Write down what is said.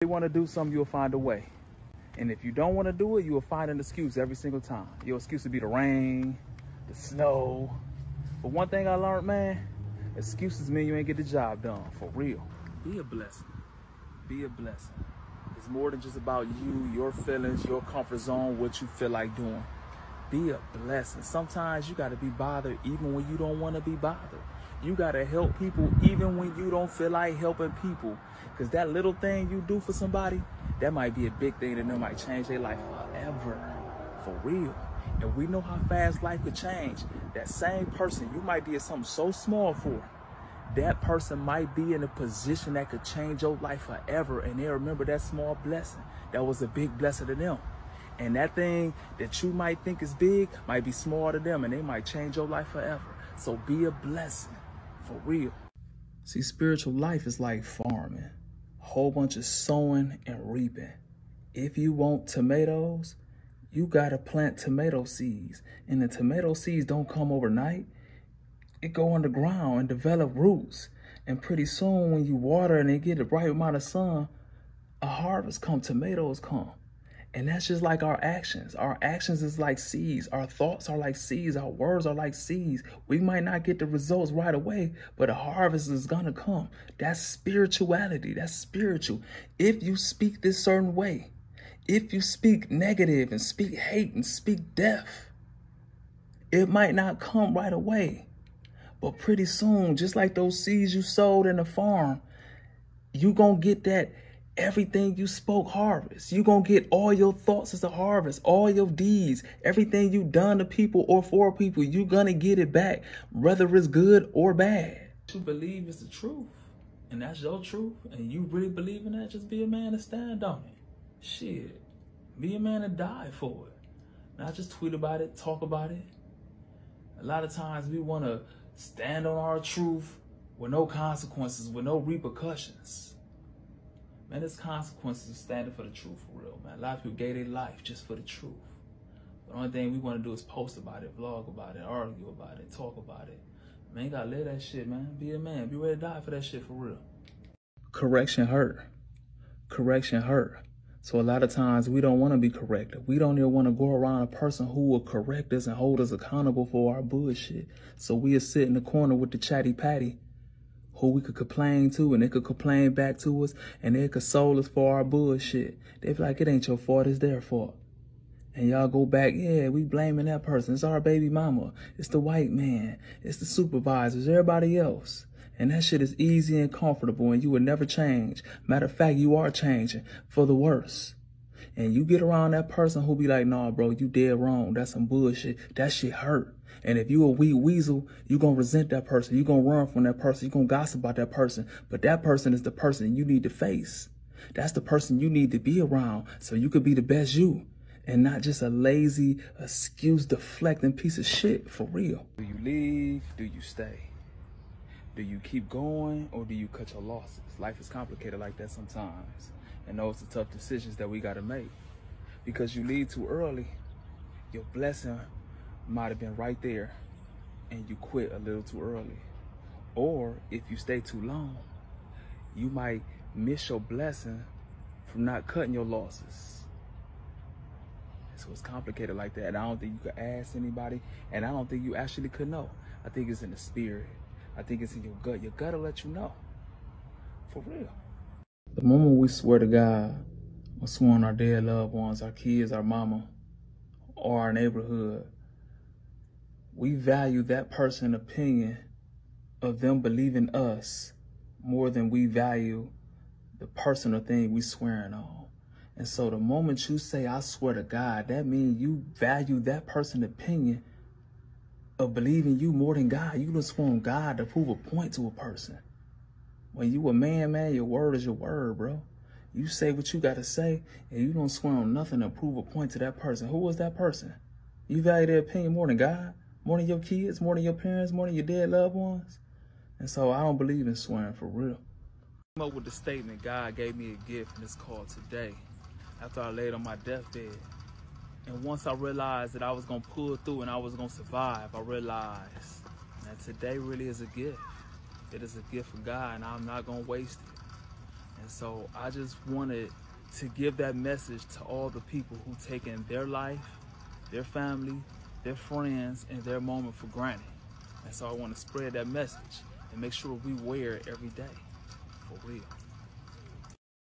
you want to do something, you'll find a way. And if you don't want to do it, you will find an excuse every single time. Your excuse would be the rain, the snow. But one thing I learned, man, excuses mean you ain't get the job done, for real. Be a blessing. Be a blessing. It's more than just about you, your feelings, your comfort zone, what you feel like doing. Be a blessing. Sometimes you got to be bothered even when you don't want to be bothered. You got to help people even when you don't feel like helping people. Because that little thing you do for somebody, that might be a big thing and it might change their life forever. For real. And we know how fast life could change. That same person you might did something so small for, that person might be in a position that could change your life forever. And they remember that small blessing. That was a big blessing to them. And that thing that you might think is big might be small to them, and they might change your life forever. So be a blessing, for real. See, spiritual life is like farming. A whole bunch of sowing and reaping. If you want tomatoes, you gotta plant tomato seeds. And the tomato seeds don't come overnight. It go underground and develop roots. And pretty soon when you water and they get the right amount of sun, a harvest come, tomatoes come. And that's just like our actions. Our actions is like seeds. Our thoughts are like seeds. Our words are like seeds. We might not get the results right away, but a harvest is gonna come. That's spirituality. That's spiritual. If you speak this certain way, if you speak negative and speak hate and speak death, it might not come right away. But pretty soon, just like those seeds you sowed in the farm, you gonna get that everything you spoke harvest. You gonna get all your thoughts as a harvest, all your deeds, everything you done to people or for people, you gonna get it back, whether it's good or bad. You believe it's the truth, and that's your truth, and you really believe in that, just be a man and stand on it. Shit, be a man and die for it. Not just tweet about it, talk about it. A lot of times we wanna stand on our truth with no consequences, with no repercussions. Man, there's consequences of standing for the truth, for real, man. A lot of people gave their life just for the truth. The only thing we want to do is post about it, vlog about it, argue about it, talk about it. Man, you gotta live that shit, man. Be a man. Be ready to die for that shit, for real. Correction hurt. Correction hurt. So a lot of times we don't want to be corrected. We don't even want to go around a person who will correct us and hold us accountable for our bullshit. So we'll sit in the corner with the chatty patty, who we could complain to, and they could complain back to us, and they could console us for our bullshit. They be like, it ain't your fault, it's their fault. And y'all go back, yeah, we blaming that person. It's our baby mama. It's the white man. It's the supervisors, everybody else. And that shit is easy and comfortable, and you would never change. Matter of fact, you are changing for the worse. And you get around that person who be like, nah, bro, you dead wrong. That's some bullshit. That shit hurt. And if you a wee weasel, you going to resent that person. You going to run from that person. You going to gossip about that person. But that person is the person you need to face. That's the person you need to be around so you could be the best you and not just a lazy, excuse deflecting piece of shit, for real. Do you leave? Do you stay? Do you keep going, or do you cut your losses? Life is complicated like that sometimes. And those are tough decisions that we got to make. Because you leave too early, your blessing might have been right there, and you quit a little too early. Or if you stay too long, you might miss your blessing from not cutting your losses. So it's complicated like that. And I don't think you could ask anybody, and I don't think you actually could know. I think it's in the spirit. I think it's in your gut. Your gut will let you know. For real. The moment we swear to God, or swear on our dead loved ones, our kids, our mama, or our neighborhood, we value that person's opinion of them believing us more than we value the person or thing we swearing on. And so the moment you say, I swear to God, that means you value that person's opinion of believing you more than God. You just want God to prove a point to a person. When you a man, your word is your word, bro. You say what you got to say, and you don't swear on nothing to prove a point to that person. Who was that person? You value their opinion more than God? More than your kids, more than your parents, more than your dead loved ones. And so I don't believe in swearing, for real. I came up with the statement, God gave me a gift, and it's called today. After I laid on my deathbed. And once I realized that I was going to pull through and I was going to survive, I realized that today really is a gift. It is a gift from God, and I'm not going to waste it. And so I just wanted to give that message to all the people who taken their life, their family, their friends, and their moment for granted. And so I want to spread that message and make sure we wear it every day, for real.